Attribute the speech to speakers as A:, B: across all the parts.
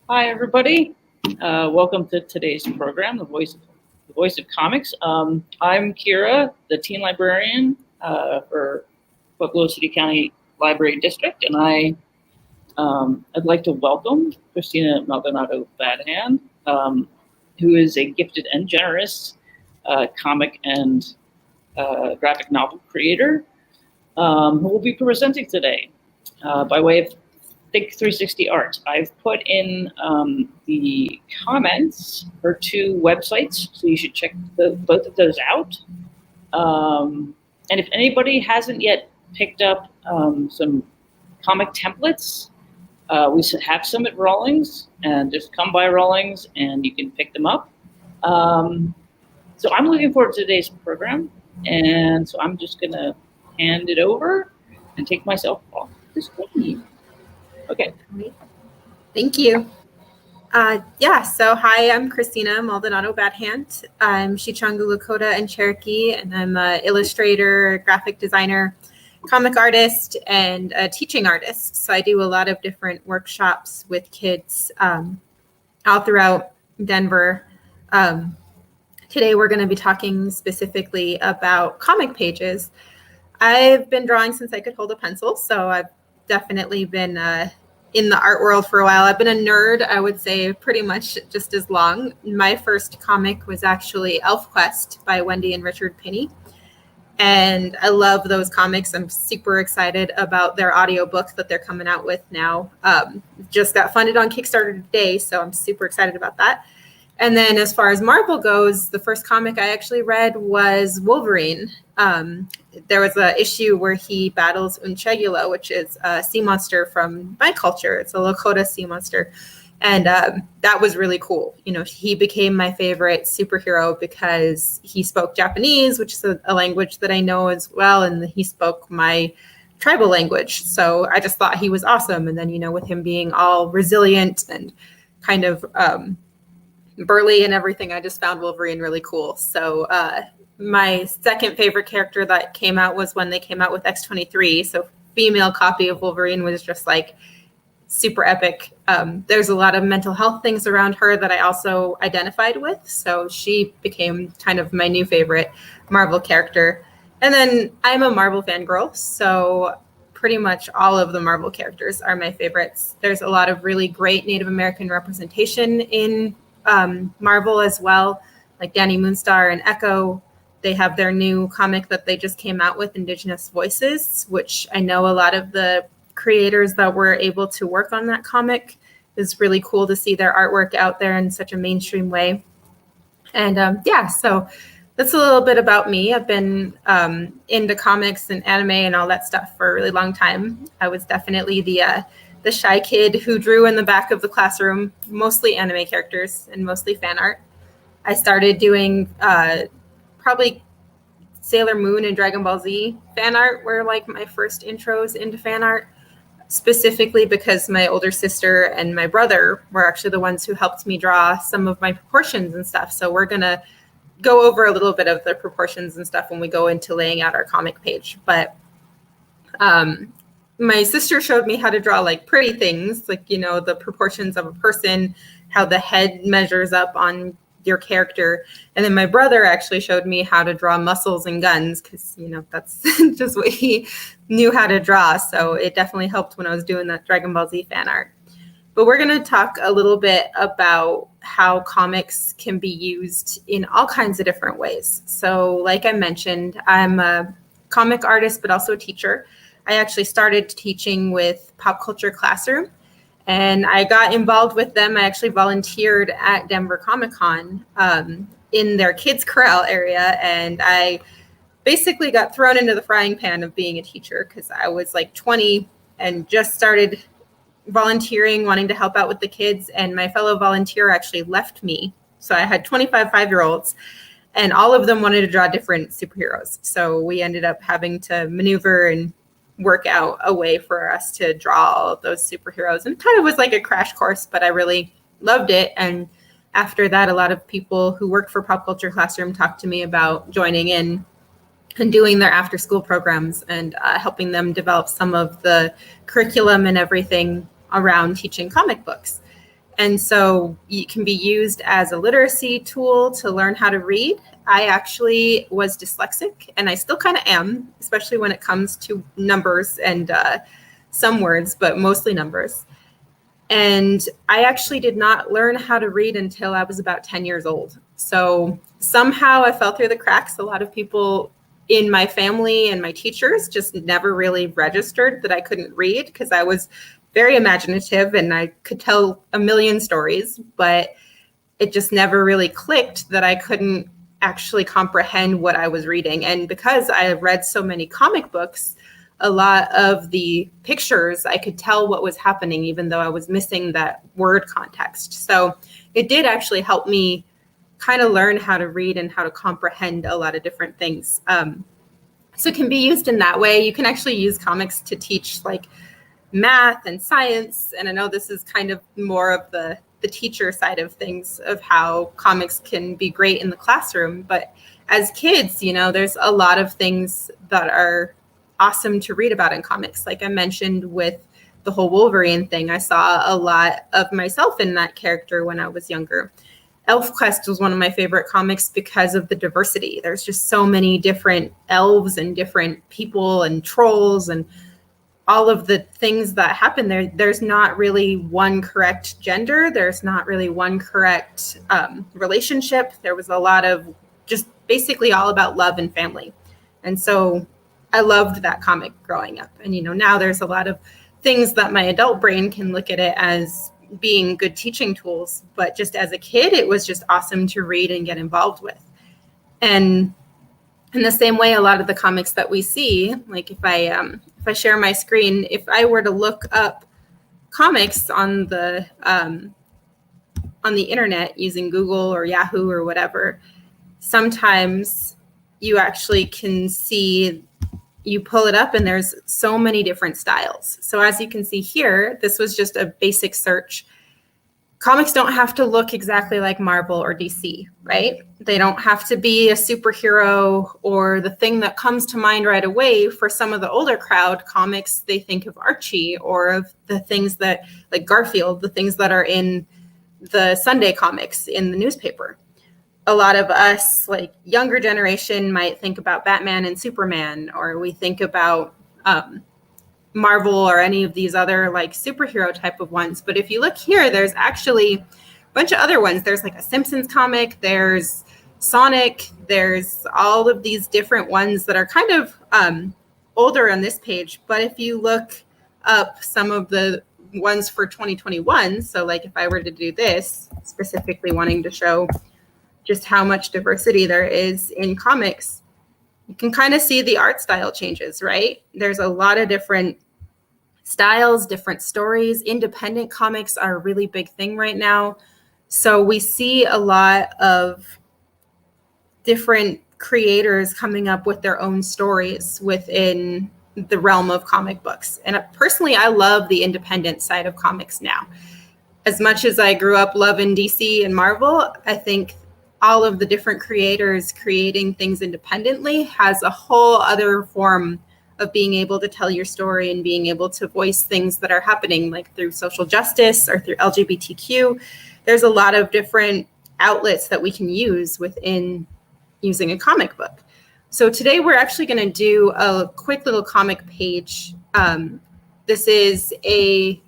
A: Hi, everybody. Welcome to today's program, The Voice of Comics. I'm Kira, the teen librarian for Pueblo City County Library District, and I'd like to welcome Christina Maldonado Badhand, who is a gifted and generous comic and graphic novel creator, who will be presenting today by way of Think 360 Art. I've put in the comments for two websites, so you should check both of those out. And if anybody hasn't yet picked up some comic templates, we have some at Rawlings, and just come by Rawlings and you can pick them up. So I'm looking forward to today's program, and so I'm just going to hand it over and take myself off the screen. Okay.
B: Thank you. So hi, I'm Christina Maldonado Badhand. I'm Sicangu Lakota and Cherokee, and I'm an illustrator, graphic designer, comic artist, and a teaching artist. So I do a lot of different workshops with kids all throughout Denver. Today we're going to be talking specifically about comic pages. I've been drawing since I could hold a pencil, so I've definitely been in the art world for a while. I've been a nerd, I would say, pretty much just as long. My first comic was actually ElfQuest by Wendy and Richard Pinney. And I love those comics. I'm super excited about their audiobook that they're coming out with now. Just got funded on Kickstarter today, so I'm super excited about that. And then as far as Marvel goes, the first comic I actually read was Wolverine. There was an issue where he battles Unchegula, which is a sea monster from my culture. It's a Lakota sea monster. And that was really cool. You know, he became my favorite superhero because he spoke Japanese, which is a language that I know as well. And he spoke my tribal language. So I just thought he was awesome. And then, you know, with him being all resilient and kind of burly and everything, I just found Wolverine really cool. So my second favorite character that came out was when they came out with X-23. So female copy of Wolverine was just like super epic. There's a lot of mental health things around her that I also identified with. So she became kind of my new favorite Marvel character. And then I'm a Marvel fangirl. So pretty much all of the Marvel characters are my favorites. There's a lot of really great Native American representation in Marvel as well, like Danny Moonstar and Echo. They have their new comic that they just came out with, Indigenous Voices, which I know a lot of the creators that were able to work on that comic. Is really cool to see their artwork out there in such a mainstream way. And so that's a little bit about me. I've been into comics and anime and all that stuff for a really long time. I was definitely the shy kid who drew in the back of the classroom, mostly anime characters and mostly fan art. I started doing probably Sailor Moon and Dragon Ball Z fan art were like my first intros into fan art, specifically because my older sister and my brother were actually the ones who helped me draw some of my proportions and stuff. So we're going to go over a little bit of the proportions and stuff when we go into laying out our comic page. But my sister showed me how to draw like pretty things, like, you know, the proportions of a person, how the head measures up on your character. And then my brother actually showed me how to draw muscles and guns because, you know, that's just what he knew how to draw. So it definitely helped when I was doing that Dragon Ball Z fan art. But we're going to talk a little bit about how comics can be used in all kinds of different ways. So like I mentioned, I'm a comic artist, but also a teacher. I actually started teaching with Pop Culture Classroom, and I got involved with them. I actually volunteered at Denver Comic Con in their kids corral area, and I basically got thrown into the frying pan of being a teacher because I was like 20 and just started volunteering, wanting to help out with the kids, and my fellow volunteer actually left me. So I had 25 5-year-olds, and all of them wanted to draw different superheroes. So we ended up having to maneuver and work out a way for us to draw all of those superheroes. And it kind of was like a crash course, but I really loved it. And after that, a lot of people who work for Pop Culture Classroom talked to me about joining in and doing their after school programs and helping them develop some of the curriculum and everything around teaching comic books. And so it can be used as a literacy tool to learn how to read. I actually was dyslexic, and I still kind of am, especially when it comes to numbers and some words, but mostly numbers. And I actually did not learn how to read until I was about 10 years old. So somehow I fell through the cracks. A lot of people in my family and my teachers just never really registered that I couldn't read, because I was very imaginative and I could tell a million stories, but it just never really clicked that I couldn't actually comprehend what I was reading. And because I read so many comic books, a lot of the pictures, I could tell what was happening, even though I was missing that word context. So it did actually help me kind of learn how to read and how to comprehend a lot of different things. So it can be used in that way. You can actually use comics to teach like math and science. And I know this is kind of more of the teacher side of things, of how comics can be great in the classroom. But as kids, there's a lot of things that are awesome to read about in comics. Like I mentioned with the whole Wolverine thing, I saw a lot of myself in that character when I was younger. ElfQuest was one of my favorite comics because of the diversity. There's just so many different elves and different people and trolls and all of the things that happen there. There's not really one correct gender. There's not really one correct relationship. There was a lot of just basically all about love and family. And so I loved that comic growing up. And, now there's a lot of things that my adult brain can look at it as being good teaching tools. But just as a kid, it was just awesome to read and get involved with. And in the same way, a lot of the comics that we see, like if I share my screen, if I were to look up comics on the internet using Google or Yahoo or whatever, sometimes you actually can see, you pull it up and there's so many different styles. So as you can see here, this was just a basic search. Comics don't have to look exactly like Marvel or DC, right? They don't have to be a superhero or the thing that comes to mind right away. For some of the older crowd, comics, they think of Archie or of the things that, like Garfield, the things that are in the Sunday comics in the newspaper. A lot of us, like younger generation, might think about Batman and Superman, or we think about Marvel or any of these other like superhero type of ones. But if you look here, there's actually a bunch of other ones. There's like a Simpsons comic, there's Sonic, there's all of these different ones that are kind of older on this page. But if you look up some of the ones for 2021, so like if I were to do this, specifically wanting to show just how much diversity there is in comics, you can kind of see the art style changes, right? There's a lot of different styles, different stories. Independent comics are a really big thing right now. So we see a lot of different creators coming up with their own stories within the realm of comic books. And personally, I love the independent side of comics now. As much as I grew up loving DC and Marvel, I think all of the different creators creating things independently has a whole other form of being able to tell your story and being able to voice things that are happening, like through social justice or through LGBTQ. There's a lot of different outlets that we can use within using a comic book. So today we're actually going to do a quick little comic page. This is a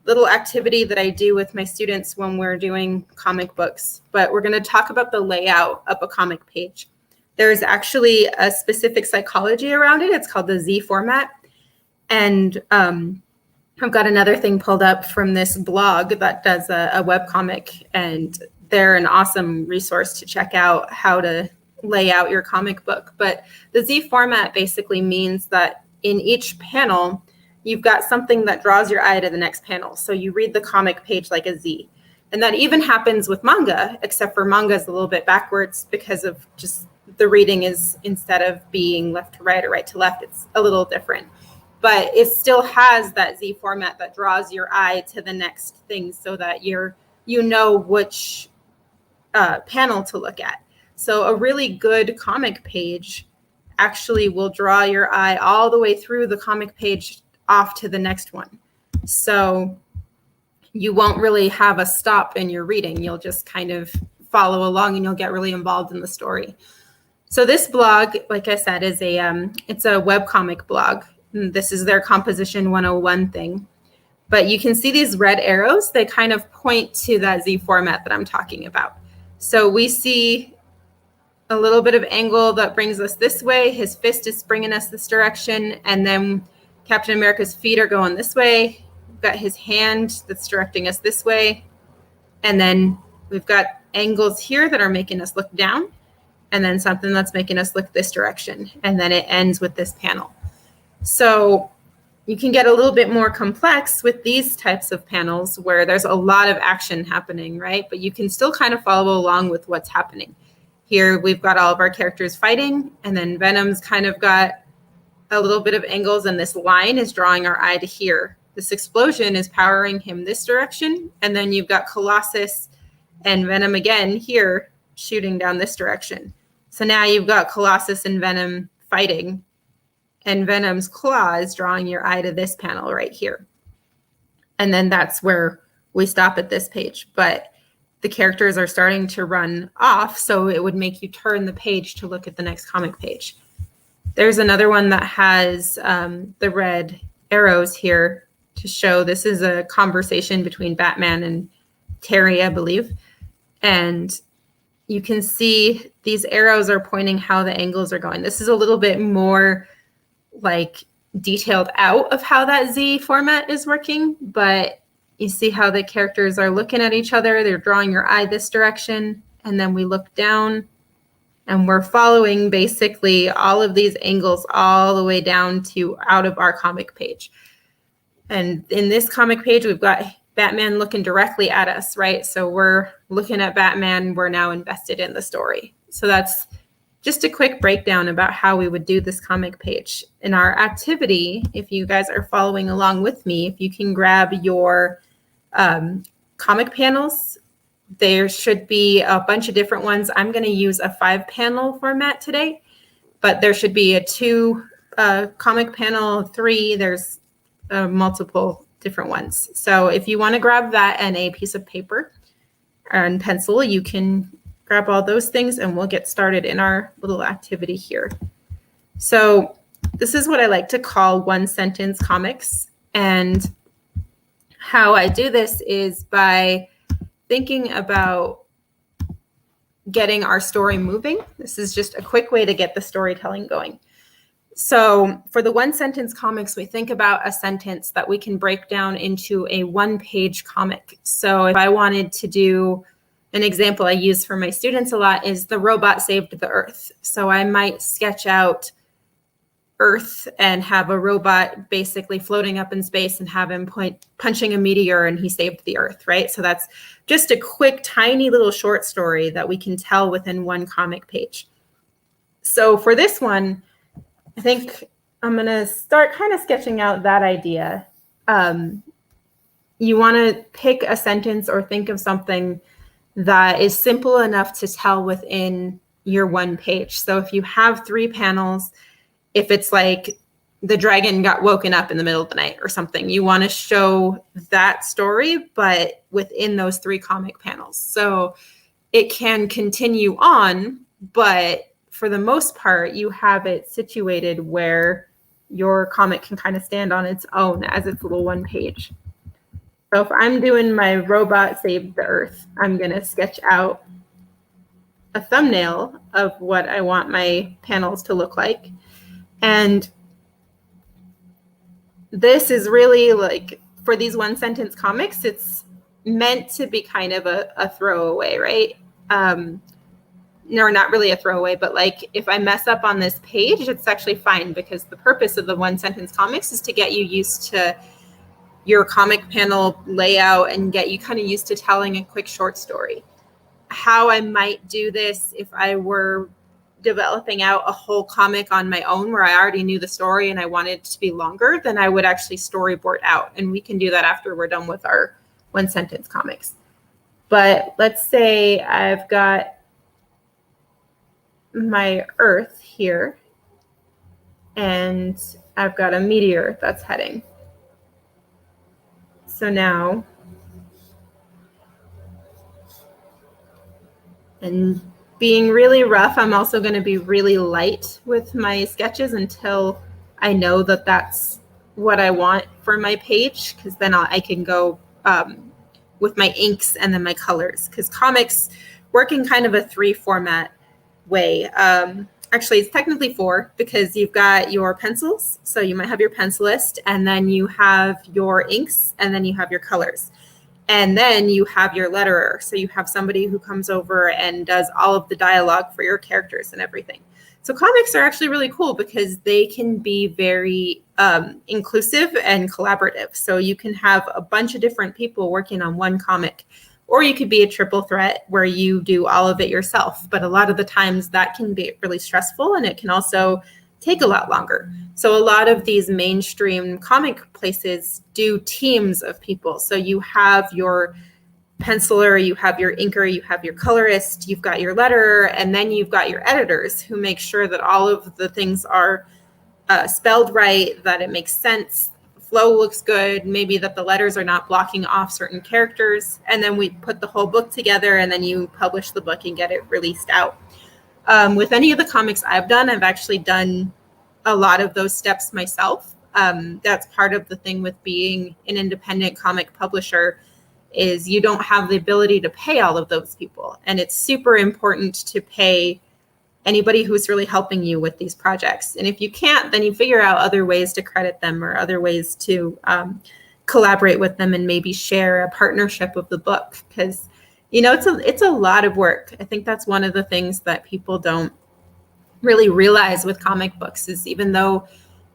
B: little activity that I do with my students when we're doing comic books, but we're going to talk about the layout of a comic page. There's actually a specific psychology around it. It's called the Z format. And I've got another thing pulled up from this blog that does a webcomic, and they're an awesome resource to check out how to lay out your comic book. But the Z format basically means that in each panel, you've got something that draws your eye to the next panel. So you read the comic page like a Z. And that even happens with manga, except for manga is a little bit backwards because of just the reading is, instead of being left to right or right to left, it's a little different. But it still has that Z format that draws your eye to the next thing so that you know which panel to look at. So a really good comic page actually will draw your eye all the way through the comic page off to the next one. So you won't really have a stop in your reading. You'll just kind of follow along and you'll get really involved in the story. So this blog, like I said, is it's a webcomic blog. This is their Composition 101 thing. But you can see these red arrows, they kind of point to that Z format that I'm talking about. So we see a little bit of angle that brings us this way. His fist is bringing us this direction. And then Captain America's feet are going this way. We've got his hand that's directing us this way. And then we've got angles here that are making us look down. And then something that's making us look this direction. And then it ends with this panel. So you can get a little bit more complex with these types of panels where there's a lot of action happening, right? But you can still kind of follow along with what's happening. Here we've got all of our characters fighting, and then Venom's kind of got a little bit of angles, and this line is drawing our eye to here. This explosion is powering him this direction, and then you've got Colossus and Venom again here shooting down this direction. So now you've got Colossus and Venom fighting, and Venom's claw is drawing your eye to this panel right here. And then that's where we stop at this page. But the characters are starting to run off, so it would make you turn the page to look at the next comic page. There's another one that has the red arrows here to show this is a conversation between Batman and Terry, I believe. And you can see these arrows are pointing how the angles are going. This is a little bit more like detailed out of how that Z format is working, but you see how the characters are looking at each other. They're drawing your eye this direction, and then we look down and we're following basically all of these angles all the way down to out of our comic page. And in this comic page, we've got Batman looking directly at us, right? So we're looking at Batman. We're now invested in the story. So that's just a quick breakdown about how we would do this comic page. In our activity, if you guys are following along with me, if you can grab your comic panels, there should be a bunch of different ones. I'm going to use a 5-panel format today, but there should be a 2 comic panel, 3. There's multiple different ones. So if you want to grab that and a piece of paper and pencil, you can grab all those things and we'll get started in our little activity here. So this is what I like to call one-sentence comics. And how I do this is by thinking about getting our story moving. This is just a quick way to get the storytelling going. So for the one-sentence comics, we think about a sentence that we can break down into a 1-page comic. So if I wanted to do an example I use for my students a lot is the robot saved the Earth. So I might sketch out Earth and have a robot basically floating up in space and have him punching a meteor and he saved the Earth, right? So that's just a quick, tiny little short story that we can tell within one comic page. So for this one, I think I'm going to start kind of sketching out that idea. You want to pick a sentence or think of something that is simple enough to tell within your 1 page. So if you have 3 panels, if it's like the dragon got woken up in the middle of the night or something, you want to show that story, but within those 3 comic panels. So it can continue on, but for the most part, you have it situated where your comic can kind of stand on its own as its little 1 page. So if I'm doing my robot saved the Earth, I'm going to sketch out a thumbnail of what I want my panels to look like. And this is really like, for these 1-sentence comics, it's meant to be kind of a throwaway, right? No, not really a throwaway, but like if I mess up on this page, it's actually fine because the purpose of the 1-sentence comics is to get you used to your comic panel layout and get you kind of used to telling a quick short story. How I might do this if I were developing out a whole comic on my own where I already knew the story and I wanted it to be longer, then I would actually storyboard out. And we can do that after we're done with our 1-sentence comics. But let's say I've got my Earth here and I've got a meteor that's heading. So now And being really rough, I'm also going to be really light with my sketches until I know that that's what I want for my page, because then I can go with my inks and then my colors, because comics work in kind of a 3 format way. Actually, it's technically 4, because you've got your pencils. So you might have your pencilist, and then you have your inks, and then you have your colors. And then you have your letterer. So you have somebody who comes over and does all of the dialogue for your characters and everything. So comics are actually really cool because they can be very inclusive and collaborative. So you can have a bunch of different people working on one comic, or you could be a triple threat where you do all of it yourself. But a lot of the times that can be really stressful, and it can also take a lot longer. So a lot of these mainstream comic places do teams of people. So you have your penciler, you have your inker, you have your colorist, you've got your letterer, and then you've got your editors who make sure that all of the things are spelled right, that it makes sense, flow looks good, maybe that the letters are not blocking off certain characters. And then we put the whole book together, and then you publish the book and get it released out. With any of the comics I've done, I've actually done a lot of those steps myself. That's part of the thing with being an independent comic publisher, is you don't have the ability to pay all of those people. And it's super important to pay anybody who's really helping you with these projects. And if you can't, then you figure out other ways to credit them, or other ways to collaborate with them and maybe share a partnership of the book. Because, you know, it's a lot of work. I think that's one of the things that people don't really realize with comic books, is even though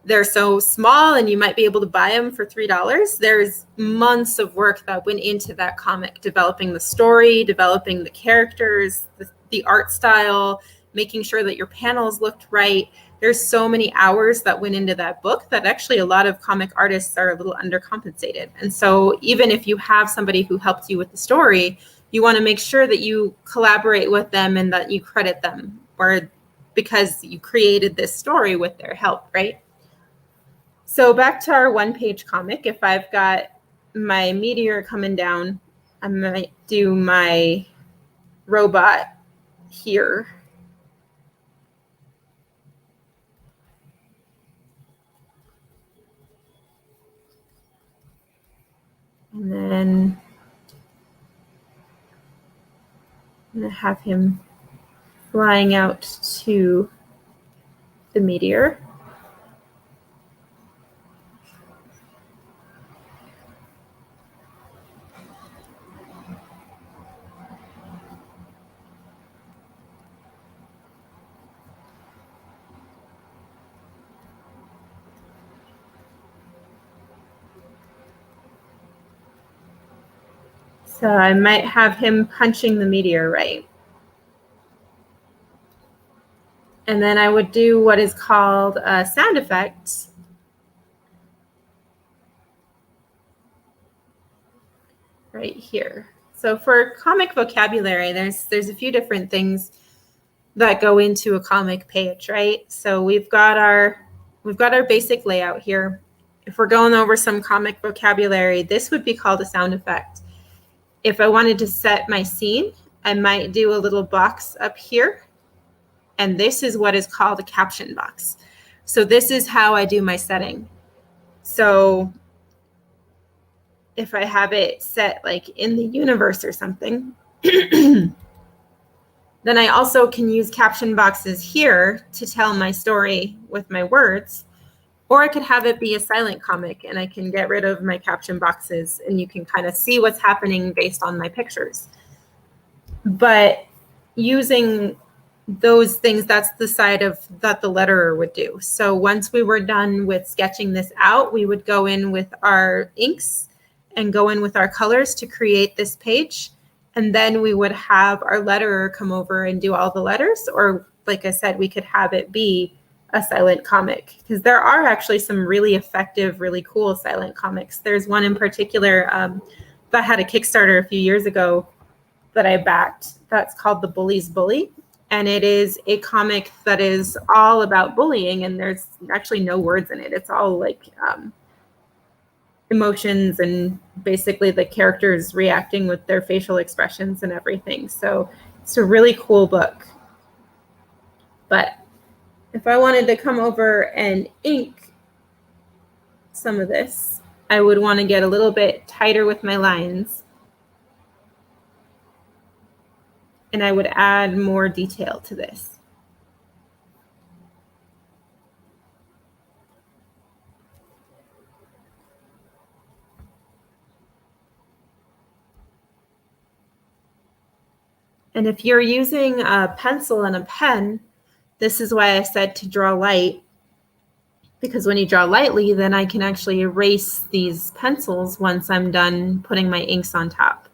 B: they're so small and you might be able to buy them for $3, there's months of work that went into that comic, developing the story, developing the characters, the art style, making sure that your panels looked right. There's so many hours that went into that book that actually a lot of comic artists are a little undercompensated. And so even if you have somebody who helped you with the story, you want to make sure that you collaborate with them and that you credit them, or because you created this story with their help, right? So back to our 1-page comic, if I've got my meteor coming down, I might do my robot here. And then I'm going to have him flying out to the meteor. So I might have him punching the meteor right. And then I would do what is called a sound effect. Right here. So for comic vocabulary, there's a few different things that go into a comic page, right? So we've got our basic layout here. If we're going over some comic vocabulary, this would be called a sound effect. If I wanted to set my scene, I might do a little box up here. And this is what is called a caption box. So this is how I do my setting. So if I have it set like in the universe or something, then I also can use caption boxes here to tell my story with my words. Or I could have it be a silent comic, and I can get rid of my caption boxes, and you can kind of see what's happening based on my pictures. But using those things, that's the side of that the letterer would do. So once we were done with sketching this out, we would go in with our inks and go in with our colors to create this page. And then we would have our letterer come over and do all the letters. Or like I said, we could have it be a silent comic, because there are actually some really effective, really cool silent comics. There's one in particular that had a Kickstarter a few years ago that I backed. That's called The Bully's Bully. And it is a comic that is all about bullying, and there's actually no words in it. It's all like emotions and basically the characters reacting with their facial expressions and everything. So It's a really cool book. But if I wanted to come over and ink some of this, I would want to get a little bit tighter with my lines. And I would add more detail to this. And if you're using a pencil and a pen, this is why I said to draw light, because when you draw lightly, then I can actually erase these pencils once I'm done putting my inks on top.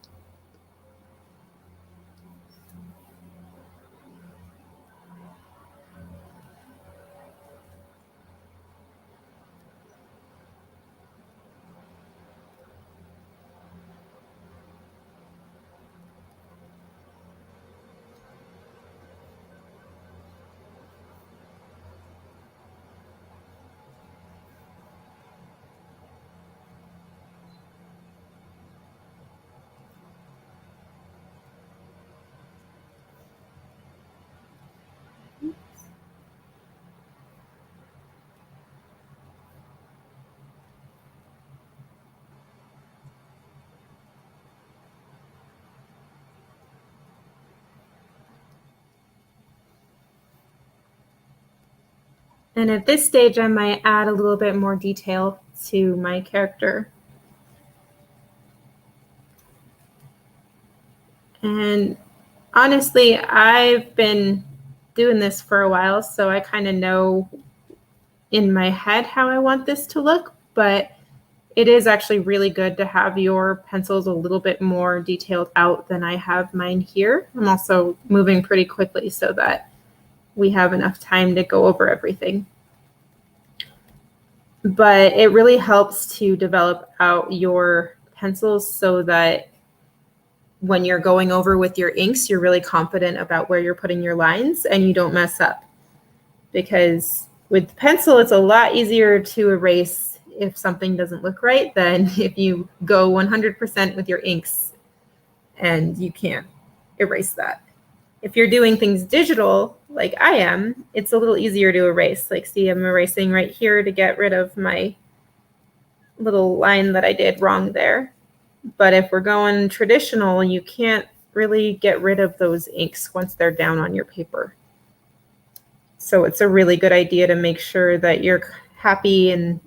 B: And at this stage, I might add a little bit more detail to my character. And honestly, I've been doing this for a while, so I kind of know in my head how I want this to look, but it is actually really good to have your pencils a little bit more detailed out than I have mine here. I'm also moving pretty quickly so that we have enough time to go over everything. But it really helps to develop out your pencils so that when you're going over with your inks, you're really confident about where you're putting your lines and you don't mess up. Because with pencil, it's a lot easier to erase if something doesn't look right than if you go 100% with your inks and you can't erase that. If you're doing things digital, like I am, it's a little easier to erase. Like, see, I'm erasing right here to get rid of my little line that I did wrong there. But if we're going traditional, you can't really get rid of those inks once they're down on your paper. So it's a really good idea to make sure that you're happy and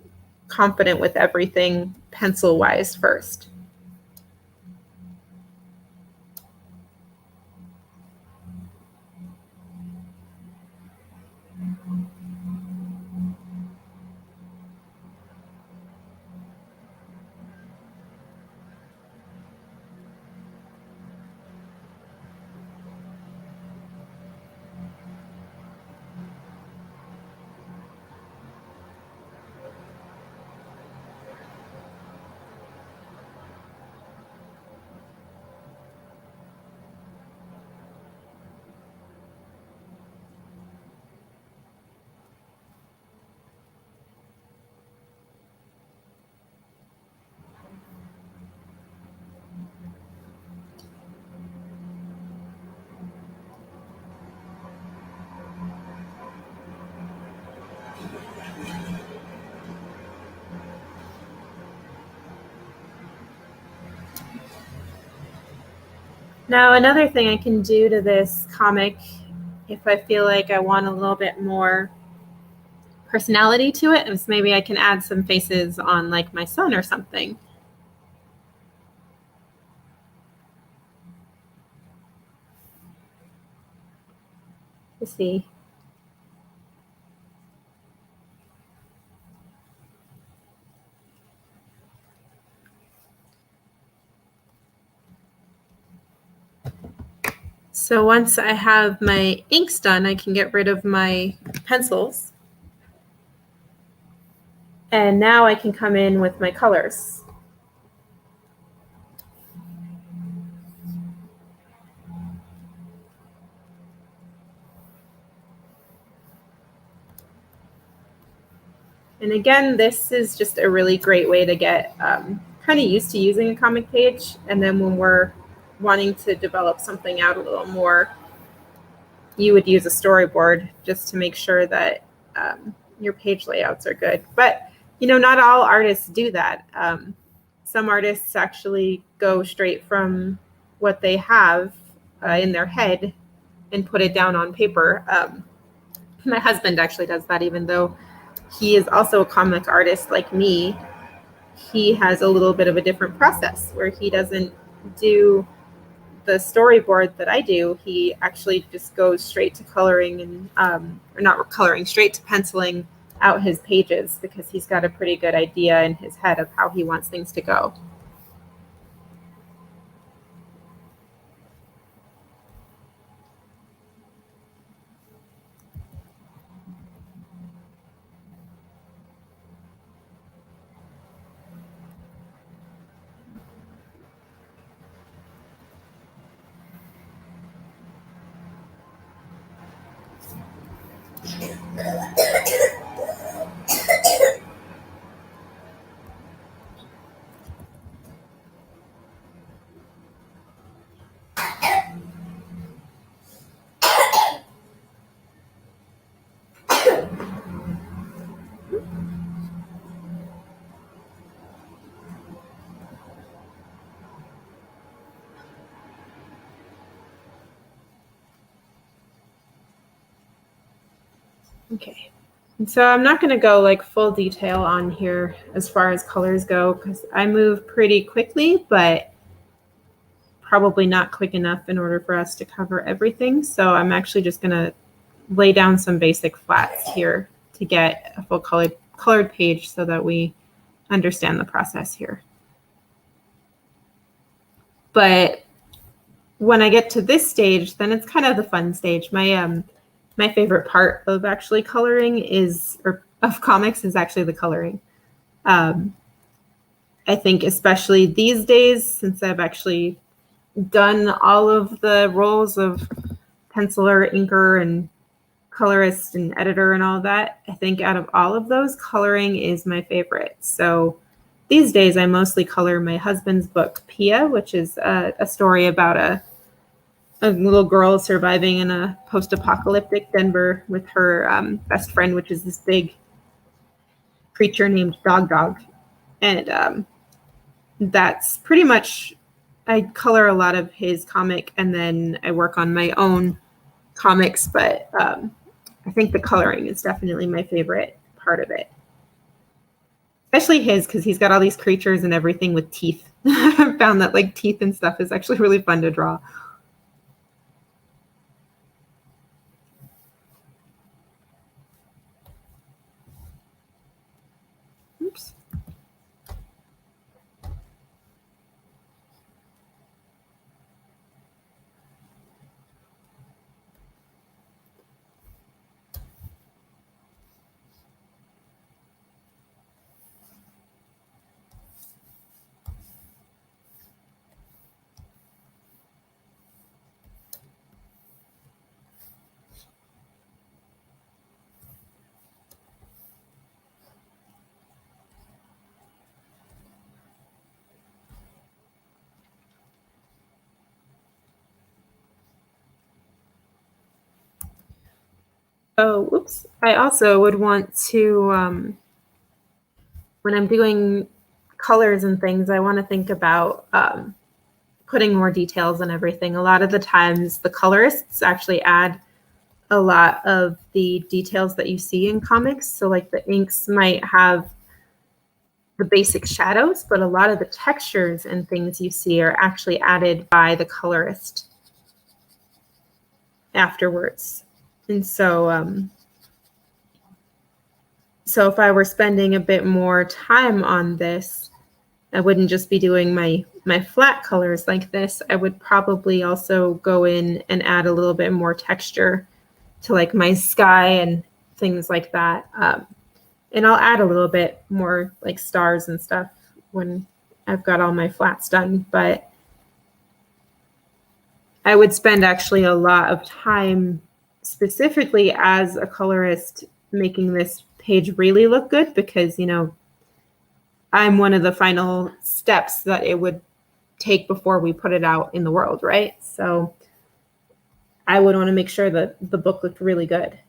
B: confident with everything pencil-wise first. Now, another thing I can do to this comic, if I feel like I want a little bit more personality to it, is maybe I can add some faces on like my son or something. Let's see. So once I have my inks done, I can get rid of my pencils. And now I can come in with my colors. And again, this is just a really great way to get kind of used to using a comic page. And then when we're wanting to develop something out a little more, you would use a storyboard just to make sure that your page layouts are good. But, not all artists do that. Some artists actually go straight from what they have in their head and put it down on paper. My husband actually does that, even though he is also a comic artist like me. He has a little bit of a different process where he doesn't do the storyboard that I do. He actually just goes straight to coloring and, or not coloring, straight to penciling out his pages, because he's got a pretty good idea in his head of how he wants things to go. Okay, and so I'm not going to go like full detail on here as far as colors go, because I move pretty quickly, but probably not quick enough in order for us to cover everything. So I'm actually just going to lay down some basic flats here to get a full colored page so that we understand the process here. But when I get to this stage, then it's kind of the fun stage. My favorite part of actually coloring of comics is actually the coloring. I think especially these days, since I've actually done all of the roles of penciler, inker, and colorist and editor and all that, I think out of all of those, coloring is my favorite. So these days I mostly color my husband's book, Pia, which is a story about a little girl surviving in a post-apocalyptic Denver with her best friend, which is this big creature named Dog. And that's pretty much, I color a lot of his comic, and then I work on my own comics, but I think the coloring is definitely my favorite part of it. Especially his, because he's got all these creatures and everything with teeth. I found that like teeth and stuff is actually really fun to draw. Oops. Oh, whoops. I also would want to, when I'm doing colors and things, I want to think about putting more details and everything. A lot of the times the colorists actually add a lot of the details that you see in comics. So like the inks might have the basic shadows, but a lot of the textures and things you see are actually added by the colorist afterwards. And so, so if I were spending a bit more time on this, I wouldn't just be doing my flat colors like this. I would probably also go in and add a little bit more texture to like my sky and things like that. And I'll add a little bit more like stars and stuff when I've got all my flats done. But I would spend actually a lot of time specifically as a colorist making this page really look good, because, I'm one of the final steps that it would take before we put it out in the world, right? So I would want to make sure that the book looked really good.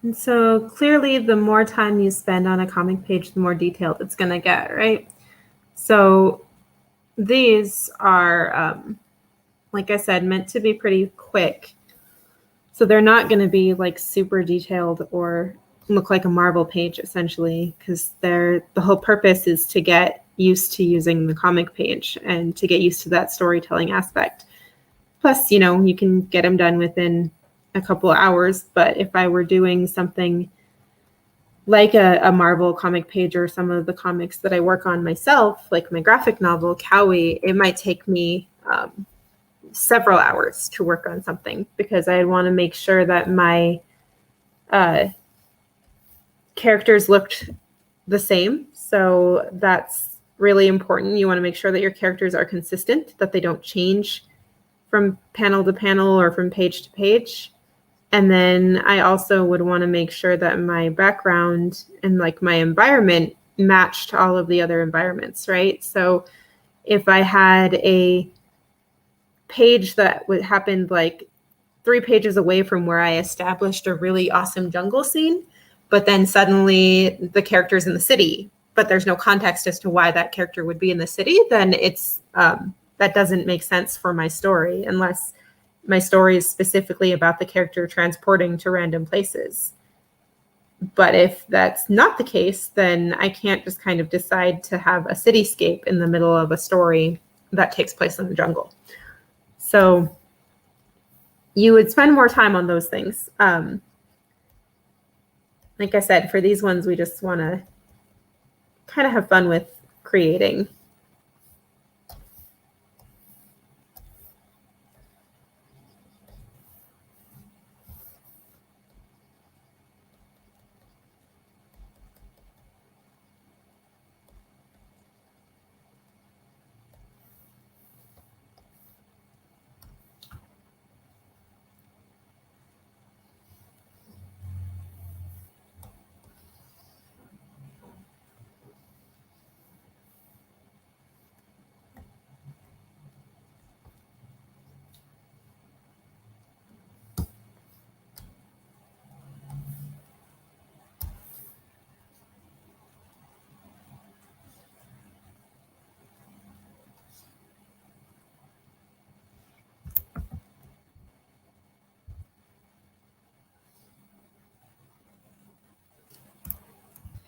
B: And so clearly, the more time you spend on a comic page, the more detailed it's going to get, right? So these are, like I said, meant to be pretty quick. So they're not going to be like super detailed or look like a Marvel page, essentially, because the whole purpose is to get used to using the comic page and to get used to that storytelling aspect. Plus, you can get them done within a couple of hours. But if I were doing something like a Marvel comic page or some of the comics that I work on myself, like my graphic novel, Cowie, it might take me several hours to work on something because I want to make sure that my characters looked the same. So that's really important. You want to make sure that your characters are consistent, that they don't change from panel to panel or from page to page. And then I also would want to make sure that my background and like my environment matched all of the other environments, right? So if I had a page that would happen like 3 pages away from where I established a really awesome jungle scene, but then suddenly the character's in the city, but there's no context as to why that character would be in the city, then it's that doesn't make sense for my story unless my story is specifically about the character transporting to random places. But if that's not the case, then I can't just kind of decide to have a cityscape in the middle of a story that takes place in the jungle. So you would spend more time on those things. Like I said, for these ones, we just want to kind of have fun with creating.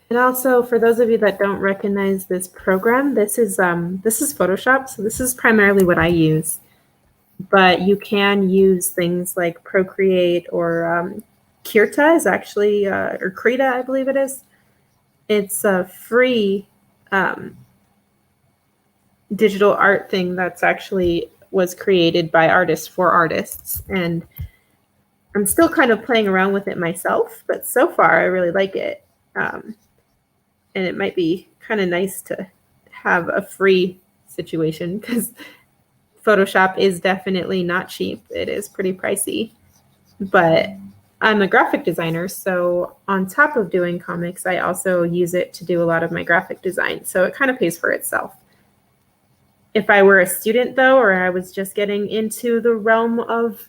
B: And also, for those of you that don't recognize this program, this is Photoshop. So this is primarily what I use. But you can use things like Procreate or Kirta is actually, or Krita, I believe it is. It's a free digital art thing that's actually was created by artists for artists. And I'm still kind of playing around with it myself, but so far I really like it. And it might be kind of nice to have a free situation because Photoshop is definitely not cheap. It is pretty pricey. But I'm a graphic designer, so on top of doing comics, I also use it to do a lot of my graphic design. So it kind of pays for itself. If I were a student, though, or I was just getting into the realm of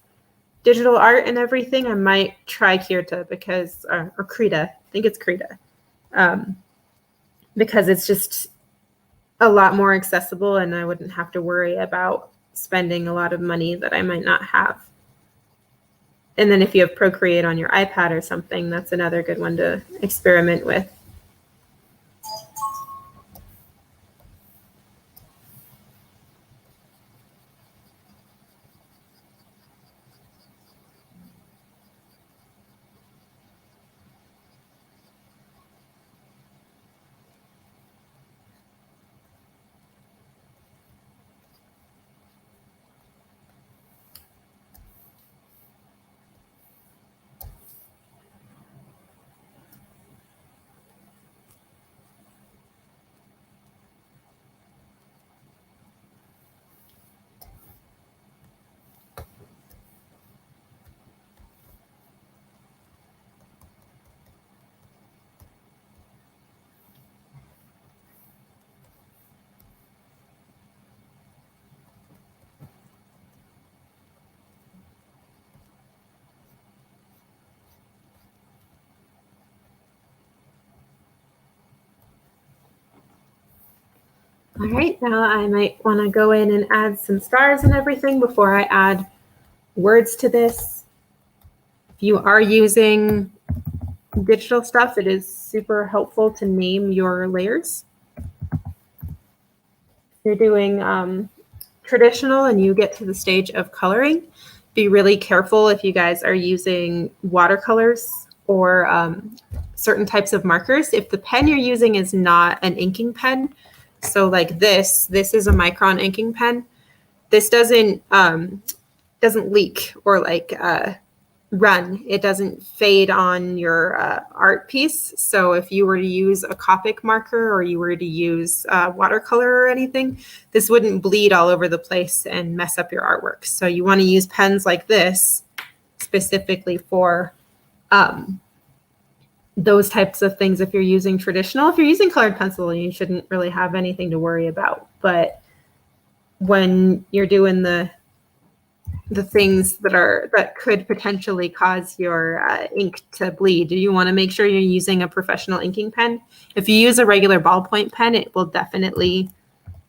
B: digital art and everything, I might try Kirta because, or Krita, I think it's Krita, because it's just a lot more accessible and I wouldn't have to worry about spending a lot of money that I might not have. And then if you have Procreate on your iPad or something, that's another good one to experiment with. All right, now I might want to go in and add some stars and everything before I add words to this. If you are using digital stuff, it is super helpful to name your layers. If you're doing traditional and you get to the stage of coloring, be really careful if you guys are using watercolors or certain types of markers. If the pen you're using is not an inking pen, so like this is a Micron inking pen. This doesn't leak or like run. It doesn't fade on your art piece. So if you were to use a Copic marker or you were to use watercolor or anything, this wouldn't bleed all over the place and mess up your artwork. So you want to use pens like this specifically for those types of things. If you're using traditional, if you're using colored pencil, you shouldn't really have anything to worry about. But when you're doing the things that could potentially cause your ink to bleed, you want to make sure you're using a professional inking pen. If you use a regular ballpoint pen, it will definitely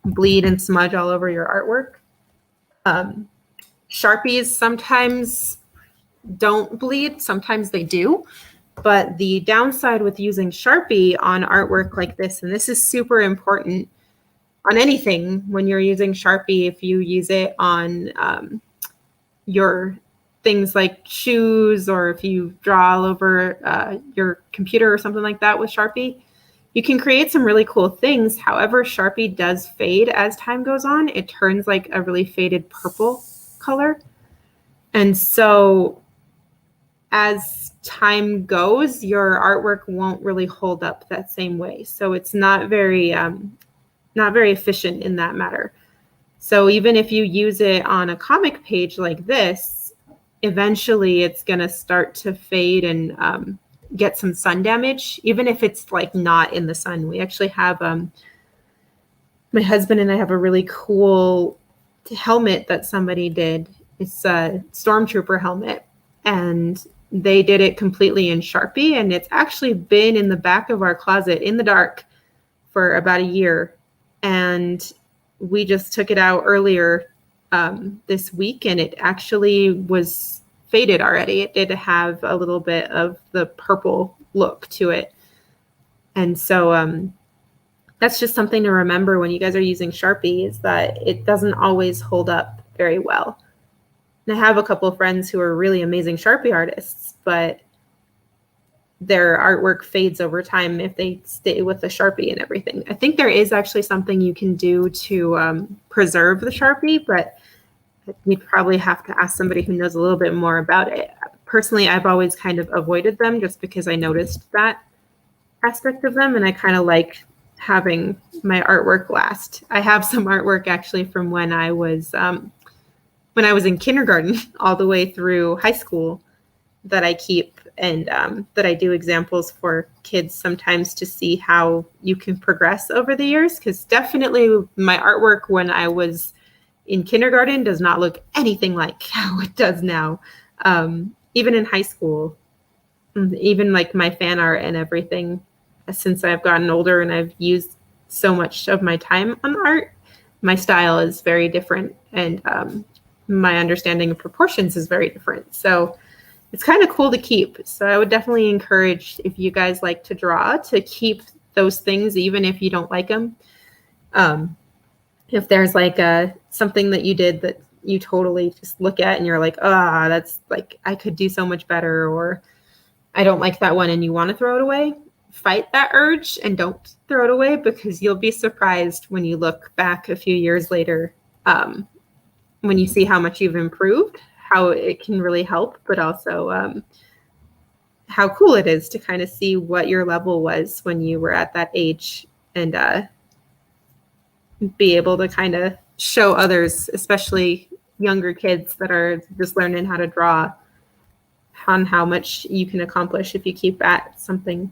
B: bleed and smudge all over your artwork. Sharpies sometimes don't bleed, sometimes they do. But the downside with using Sharpie on artwork like this, and this is super important on anything when you're using Sharpie, if you use it on your things like shoes, or if you draw all over your computer or something like that with Sharpie, you can create some really cool things. However, Sharpie does fade as time goes on. It turns like a really faded purple color. And so as time goes, your artwork won't really hold up that same way. So it's not very efficient in that matter. So even if you use it on a comic page like this, eventually it's going to start to fade and get some sun damage, even if it's like not in the sun. We actually have, my husband and I have a really cool helmet that somebody did. It's a Stormtrooper helmet, and they did it completely in Sharpie, and it's actually been in the back of our closet in the dark for about a year. And we just took it out earlier this week, and it actually was faded already. It did have a little bit of the purple look to it. And so that's just something to remember when you guys are using Sharpie, is that it doesn't always hold up very well. And I have a couple of friends who are really amazing Sharpie artists, but their artwork fades over time if they stay with the Sharpie and everything. I think there is actually something you can do to preserve the Sharpie, but you'd probably have to ask somebody who knows a little bit more about it. Personally, I've always kind of avoided them just because I noticed that aspect of them, and I kind of like having my artwork last. I have some artwork actually from when I was in kindergarten all the way through high school that I keep, and that I do examples for kids sometimes to see how you can progress over the years, because definitely my artwork when I was in kindergarten does not look anything like how it does now. Even in high school, even like my fan art and everything, since I've gotten older and I've used so much of my time on art, my style is very different, and my understanding of proportions is very different. So it's kind of cool to keep. So I would definitely encourage, if you guys like to draw, to keep those things even if you don't like them. If there's like something that you did that you totally just look at and you're like, that's like, I could do so much better, or I don't like that one, and you want to throw it away, fight that urge and don't throw it away, because you'll be surprised when you look back a few years later, when you see how much you've improved, how it can really help, but also how cool it is to kind of see what your level was when you were at that age, and be able to kind of show others, especially younger kids that are just learning how to draw, on how much you can accomplish if you keep at something.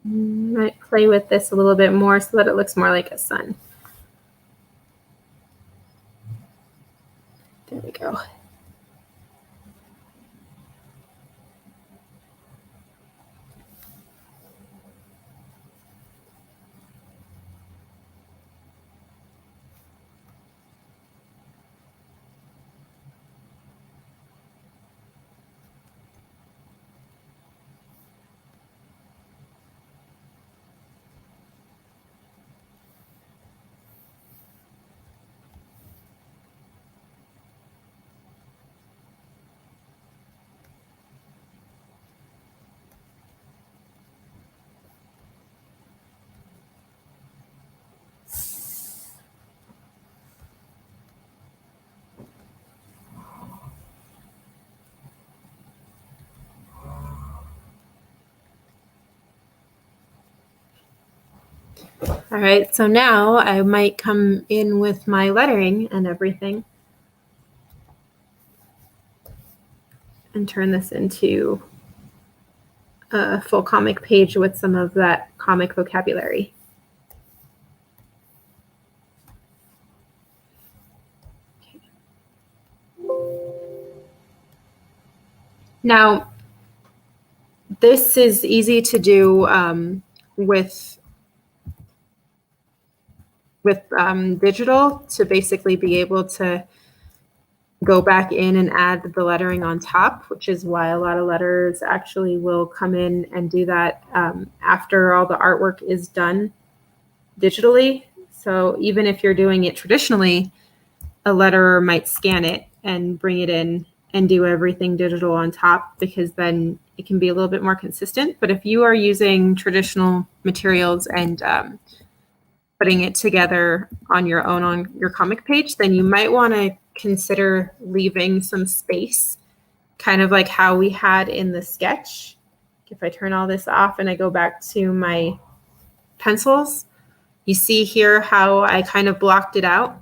B: Might play with this a little bit more so that it looks more like a sun. There we go. All right, so now I might come in with my lettering and everything and turn this into a full comic page with some of that comic vocabulary. Now, this is easy to do with digital, to basically be able to go back in and add the lettering on top, which is why a lot of letters actually will come in and do that after all the artwork is done digitally. So even if you're doing it traditionally, a letterer might scan it and bring it in and do everything digital on top, because then it can be a little bit more consistent. But if you are using traditional materials and putting it together on your own on your comic page, then you might want to consider leaving some space, kind of like how we had in the sketch. If I turn all this off and I go back to my pencils, you see here how I kind of blocked it out.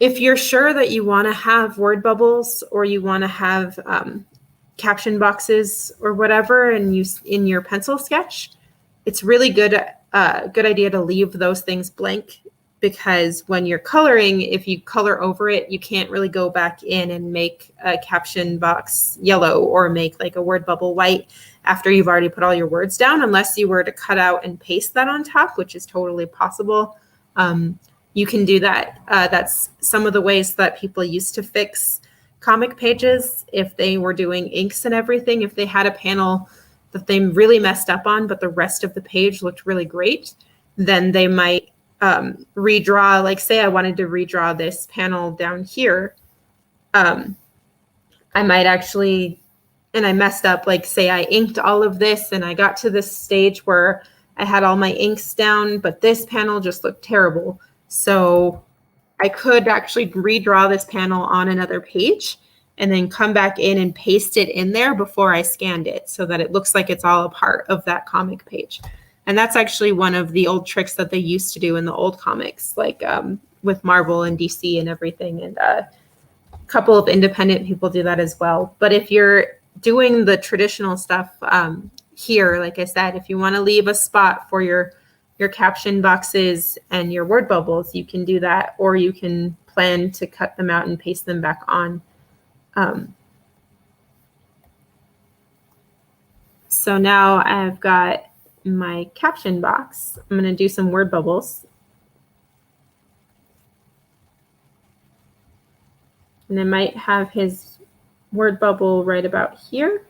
B: If you're sure that you want to have word bubbles, or you want to have caption boxes or whatever and use in your pencil sketch, it's really good idea to leave those things blank, because when you're coloring, if you color over it, you can't really go back in and make a caption box yellow or make like a word bubble white after you've already put all your words down, unless you were to cut out and paste that on top, which is totally possible. You can do that. That's some of the ways that people used to fix comic pages if they were doing inks and everything. If they had a panel that they really messed up on, but the rest of the page looked really great, then they might redraw, like say I wanted to redraw this panel down here. I might actually, and I messed up, like say I inked all of this and I got to this stage where I had all my inks down, but this panel just looked terrible. So I could actually redraw this panel on another page and then come back in and paste it in there before I scanned it, so that it looks like it's all a part of that comic page. And that's actually one of the old tricks that they used to do in the old comics, like with Marvel and DC and everything. And a couple of independent people do that as well. But if you're doing the traditional stuff here, like I said, if you want to leave a spot for your caption boxes and your word bubbles, you can do that, or you can plan to cut them out and paste them back on. So now I've got my caption box. I'm going to do some word bubbles. And I might have his word bubble right about here.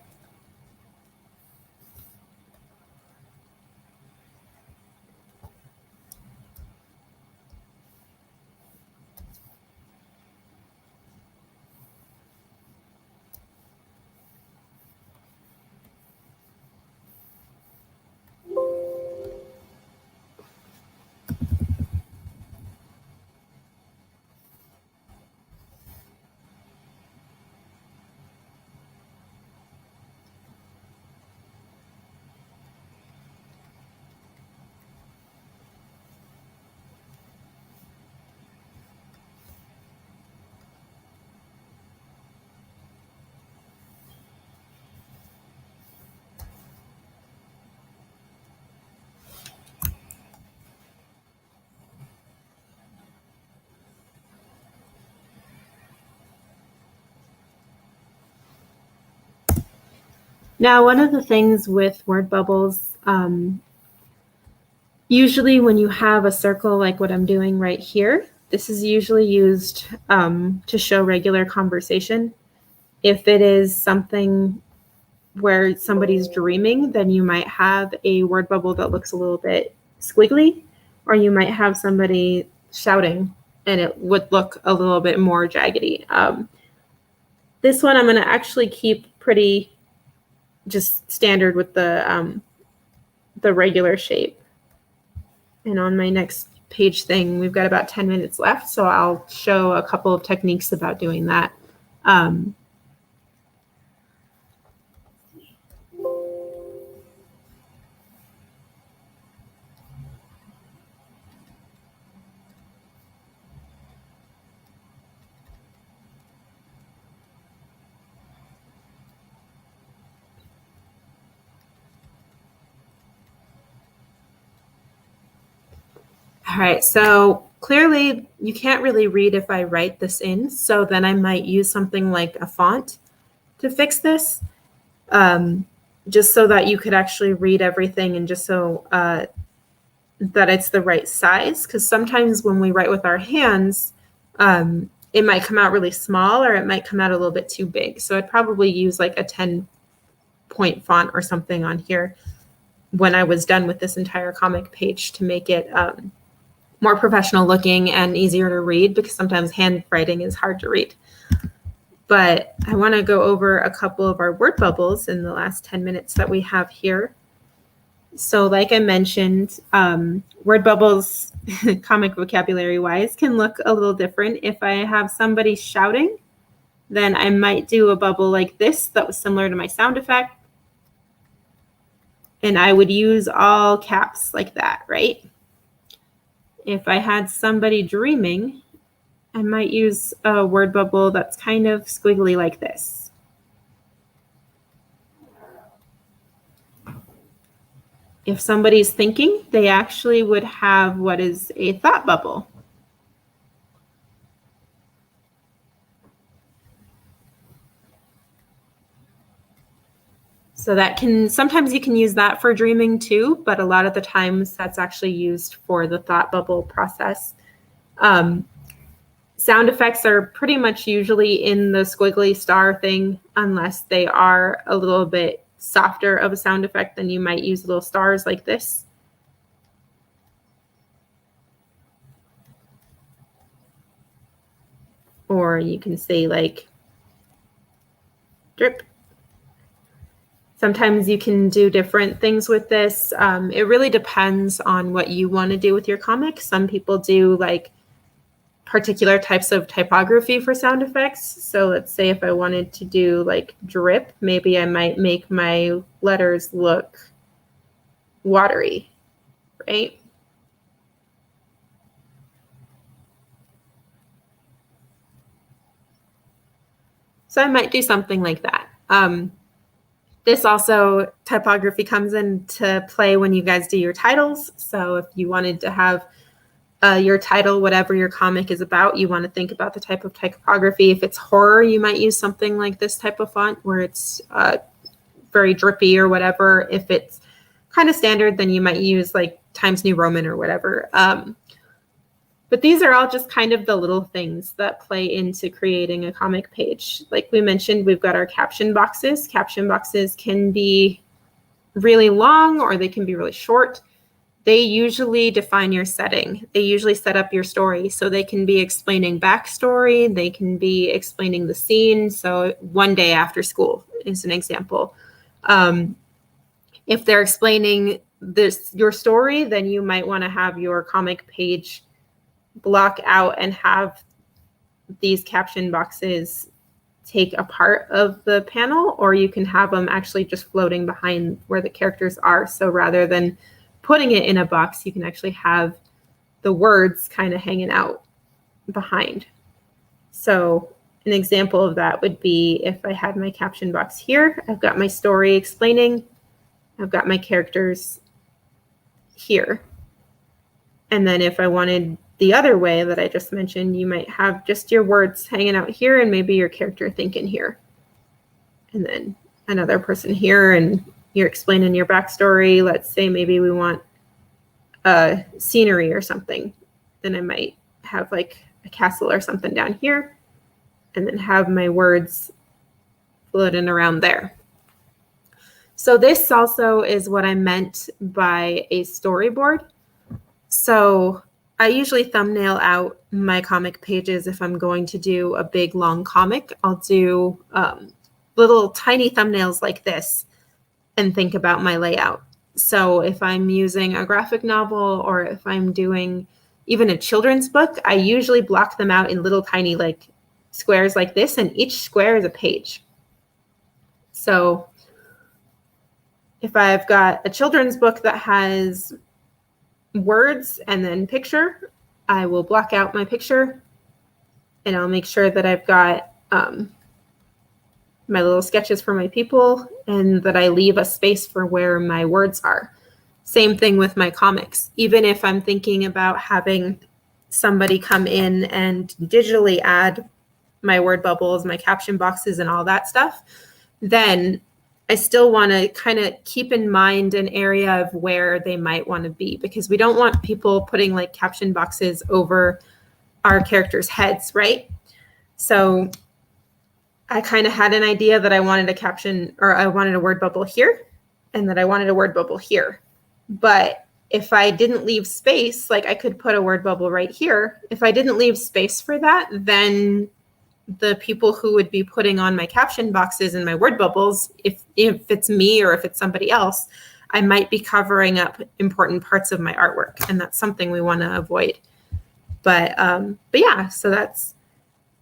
B: Now, one of the things with word bubbles, usually when you have a circle like what I'm doing right here, this is usually used to show regular conversation. If it is something where somebody's dreaming, then you might have a word bubble that looks a little bit squiggly, or you might have somebody shouting and it would look a little bit more jaggedy. This one I'm going to actually keep pretty just standard with the regular shape. And on my next page thing, we've got about 10 minutes left, so I'll show a couple of techniques about doing that. All right, so clearly you can't really read if I write this in, so then I might use something like a font to fix this, just so that you could actually read everything, and just so that it's the right size, because sometimes when we write with our hands, it might come out really small or it might come out a little bit too big. So I'd probably use like a 10-point font or something on here when I was done with this entire comic page to make it more professional looking and easier to read, because sometimes handwriting is hard to read. But I want to go over a couple of our word bubbles in the last 10 minutes that we have here. So like I mentioned, word bubbles, comic vocabulary wise, can look a little different. If I have somebody shouting, then I might do a bubble like this that was similar to my sound effect. And I would use all caps like that, right? If I had somebody dreaming, I might use a word bubble that's kind of squiggly like this. If somebody's thinking, they actually would have what is a thought bubble. So that can, sometimes you can use that for dreaming too, but a lot of the times that's actually used for the thought bubble process. Sound effects are pretty much usually in the squiggly star thing, unless they are a little bit softer of a sound effect, then you might use little stars like this. Or you can say like drip. Sometimes you can do different things with this. It really depends on what you want to do with your comic. Some people do like particular types of typography for sound effects. So let's say if I wanted to do like drip, maybe I might make my letters look watery, right? So I might do something like that. This also, typography comes into play when you guys do your titles. So if you wanted to have your title, whatever your comic is about, you want to think about the type of typography. If it's horror, you might use something like this type of font where it's very drippy or whatever. If it's kind of standard, then you might use like Times New Roman or whatever. But these are all just kind of the little things that play into creating a comic page. Like we mentioned, we've got our caption boxes. Caption boxes can be really long or they can be really short. They usually define your setting. They usually set up your story. So they can be explaining backstory. They can be explaining the scene. So one day after school is an example. If they're explaining your story, then you might want to have your comic page block out and have these caption boxes take a part of the panel, or you can have them actually just floating behind where the characters are. So rather than putting it in a box, you can actually have the words kind of hanging out behind. So an example of that would be if I had my caption box here, I've got my story explaining, I've got my characters here. And then if I wanted the other way that I just mentioned, you might have just your words hanging out here and maybe your character thinking here. And then another person here and you're explaining your backstory. Let's say maybe we want scenery or something. Then I might have like a castle or something down here and then have my words floating around there. So this also is what I meant by a storyboard. So I usually thumbnail out my comic pages if I'm going to do a big, long comic. I'll do little tiny thumbnails like this and think about my layout. So if I'm using a graphic novel or if I'm doing even a children's book, I usually block them out in little tiny like squares like this, and each square is a page. So if I've got a children's book that has words and then picture, I will block out my picture and I'll make sure that I've got my little sketches for my people and that I leave a space for where my words are. Same thing with my comics. Even if I'm thinking about having somebody come in and digitally add my word bubbles, my caption boxes and all that stuff, then I still want to kind of keep in mind an area of where they might want to be, because we don't want people putting like caption boxes over our characters' heads, right? So I kind of had an idea that I wanted a caption, or I wanted a word bubble here and that I wanted a word bubble here. But if I didn't leave space, like I could put a word bubble right here. If I didn't leave space for that, then the people who would be putting on my caption boxes and my word bubbles, if it's me or if it's somebody else, I might be covering up important parts of my artwork, and that's something we want to avoid. But yeah, so that's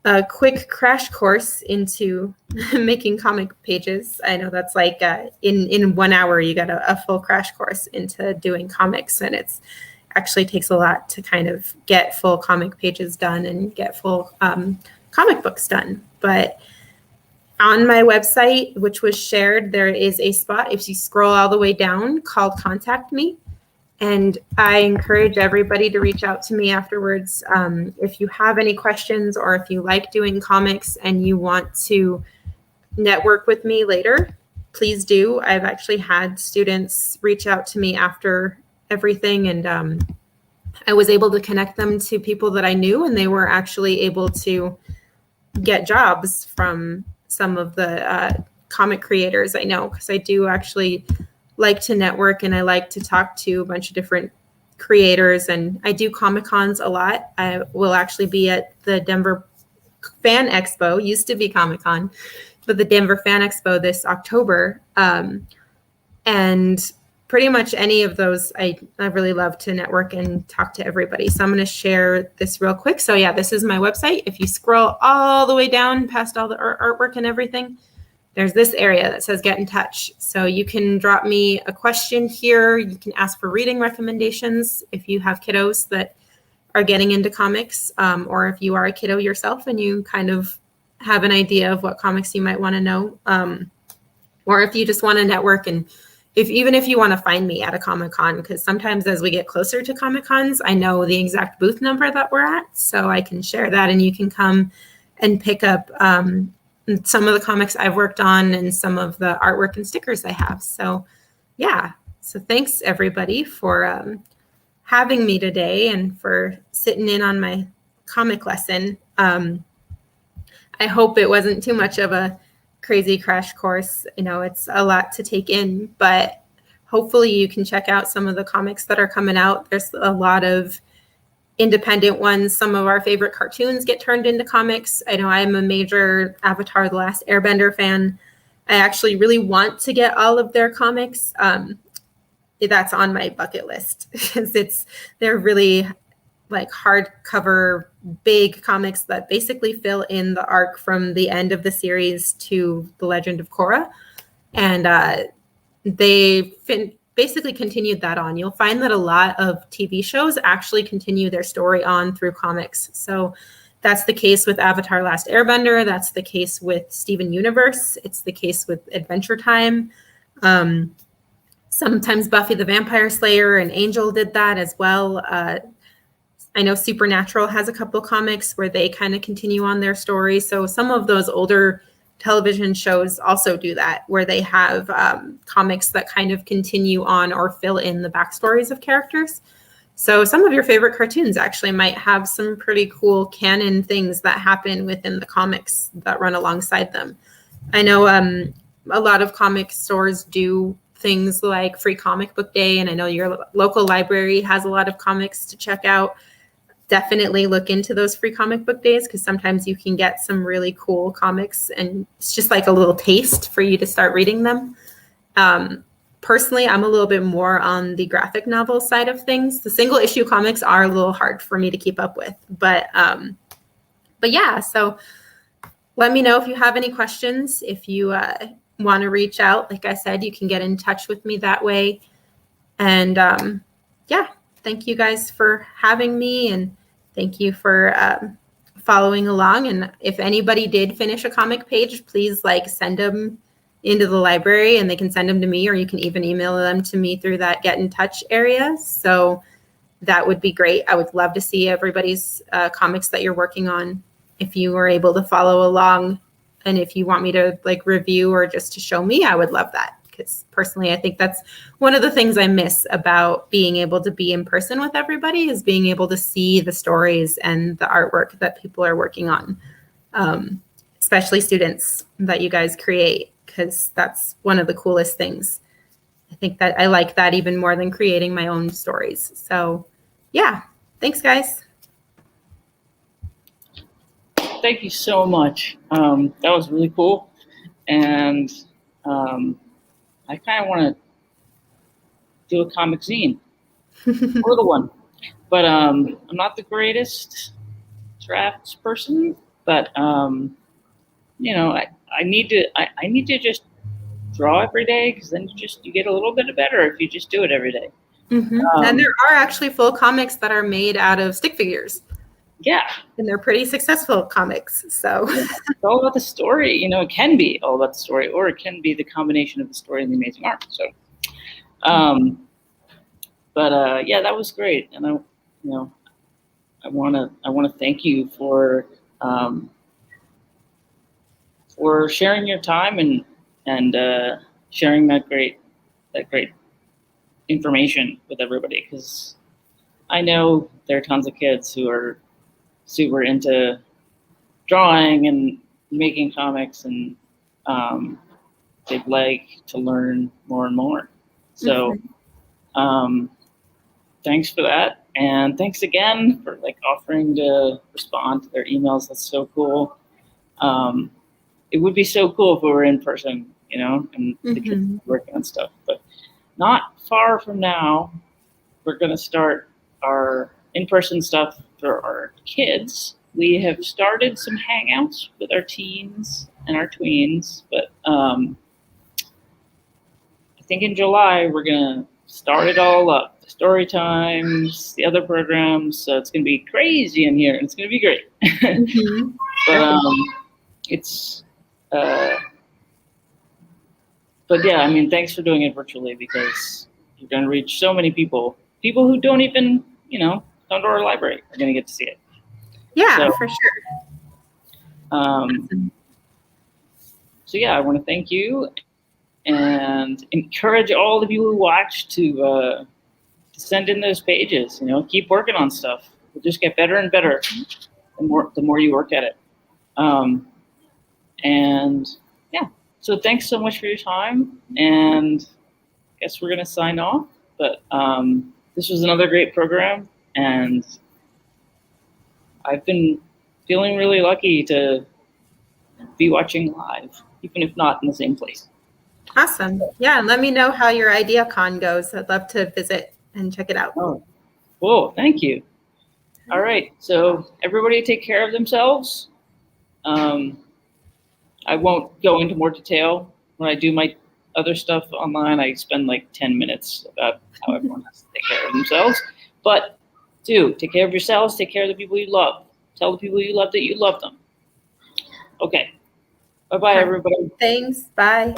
B: a quick crash course into making comic pages. I know that's like in 1 hour you got a full crash course into doing comics, and it's actually takes a lot to kind of get full comic pages done and get full comic books done. But On my website, which was shared, there is a spot, if you scroll all the way down, called Contact Me. And I encourage everybody to reach out to me afterwards. If you have any questions or if you like doing comics and you want to network with me later, please do. I've actually had students reach out to me after everything, and I was able to connect them to people that I knew, and they were actually able to get jobs from some of the comic creators I know, because I do actually like to network and I like to talk to a bunch of different creators, and I do Comic Cons a lot. I will actually be at the Denver Fan Expo, used to be Comic Con, but the Denver Fan Expo this October. And pretty much any of those, I really love to network and talk to everybody. So I'm going to share this real quick. So yeah, this is my website. If you scroll all the way down past all the artwork and everything, there's this area that says get in touch. So you can drop me a question here. You can ask for reading recommendations if you have kiddos that are getting into comics, or if you are a kiddo yourself and you kind of have an idea of what comics you might want to know, or if you just want to network, and even if you want to find me at a Comic-Con, because sometimes as we get closer to Comic-Cons, I know the exact booth number that we're at, so I can share that and you can come and pick up some of the comics I've worked on and some of the artwork and stickers I have. So yeah, so thanks everybody for having me today and for sitting in on my comic lesson. I hope it wasn't too much of a crazy crash course. You know, it's a lot to take in, but hopefully you can check out some of the comics that are coming out. There's a lot of independent ones. Some of our favorite cartoons get turned into comics. I know I'm a major Avatar: The Last Airbender fan. I actually really want to get all of their comics. That's on my bucket list because they're really like hardcover big comics that basically fill in the arc from the end of the series to The Legend of Korra. And they basically continued that on. You'll find that a lot of TV shows actually continue their story on through comics. So that's the case with Avatar: Last Airbender. That's the case with Steven Universe. It's the case with Adventure Time. Sometimes Buffy the Vampire Slayer and Angel did that as well. I know Supernatural has a couple comics where they kind of continue on their story. So some of those older television shows also do that, where they have comics that kind of continue on or fill in the backstories of characters. So some of your favorite cartoons actually might have some pretty cool canon things that happen within the comics that run alongside them. I know a lot of comic stores do things like Free Comic Book Day, and I know your local library has a lot of comics to check out. Definitely look into those Free Comic Book Days, because sometimes you can get some really cool comics and it's just like a little taste for you to start reading them. Personally, I'm a little bit more on the graphic novel side of things. The single issue comics are a little hard for me to keep up with, but yeah, so let me know if you have any questions. If you want to reach out, like I said, you can get in touch with me that way. And yeah, thank you guys for having me, and thank you for following along. And if anybody did finish a comic page, please send them into the library and they can send them to me, or you can even email them to me through that get in touch area. So that would be great. I would love to see everybody's comics that you're working on if you were able to follow along. And if you want me to review or just to show me, I would love that. Because personally, I think that's one of the things I miss about being able to be in person with everybody, is being able to see the stories and the artwork that people are working on, especially students that you guys create, because that's one of the coolest things. I think that I like that even more than creating my own stories. So yeah, thanks guys.
A: Thank you so much. That was really cool. And I kind of want to do a comic zine, a little one. But I'm not the greatest drafts person, but you know, I need to just draw every day, because then you get a little bit better if you just do it every day.
B: Mm-hmm. And there are actually full comics that are made out of stick figures.
A: Yeah,
B: And they're pretty successful comics. So
A: it's all about the story. You know, it can be all about the story, or it can be the combination of the story and the amazing art. So, yeah, that was great. And I want to thank you for sharing your time and sharing that great information with everybody, because I know there are tons of kids who are super into drawing and making comics, and they'd like to learn more and more. So thanks for that, and thanks again for offering to respond to their emails. That's so cool. It would be so cool if we were in person, and the kids working on stuff. But not far from now, we're going to start our in-person stuff for our kids. We have started some hangouts with our teens and our tweens, but I think in July we're going to start it all up. The story times, the other programs. So it's going to be crazy in here, and it's going to be great. But but yeah, I mean, thanks for doing it virtually, because you're going to reach so many people who don't even, come to our library are going to get to see it.
B: Yeah, for sure.
A: So yeah, I want to thank you and encourage all of you who watch to send in those pages. Keep working on stuff. We'll just get better and better the more you work at it. And yeah, so thanks so much for your time, and I guess we're going to sign off. But this was another great program, and I've been feeling really lucky to be watching live, even if not in the same place.
B: Awesome. Yeah, and let me know how your IdeaCon goes. I'd love to visit and check it out.
A: Oh, cool. Thank you. All right. So everybody take care of themselves. I won't go into more detail. When I do my other stuff online, I spend 10 minutes about how everyone has to take care of themselves. But do take care of yourselves. Take care of the people you love. Tell the people you love that you love them. Okay. Bye-bye, everybody.
B: Thanks. Bye.